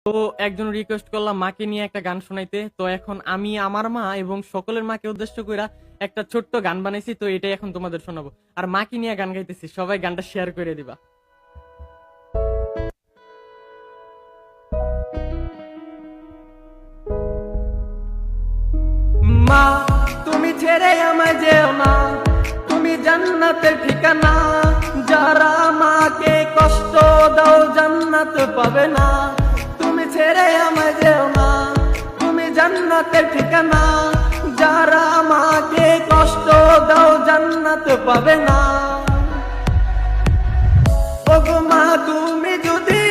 তো একজন রিকোয়েস্ট করলাম মাকে নিয়ে একটা গান শোনাইতে, তো এখন আমি আমার মা এবং সকলের মাকে উদ্দেশ্য কইরা একটা ছোট্ট গান বানাইছি, তো এটাই এখন তোমাদের শোনাবো। আর মাকে নিয়ে গান গাইতেছি, সবাই গানটা শেয়ার করে দিবা। মা, তুমি ছেড়ে আমায় যেও না, তুমি জান্নাতের ঠিকানা। যারা মাকে কষ্ট দাও জান্নাত পাবে না। তুমি ছেড়ে আমায় যেও না, তুমি জান্নাতের ঠিকানা। যারা মাকে কষ্ট দাও জান্নাত পাবে না। ওগো মা, তুমি যদি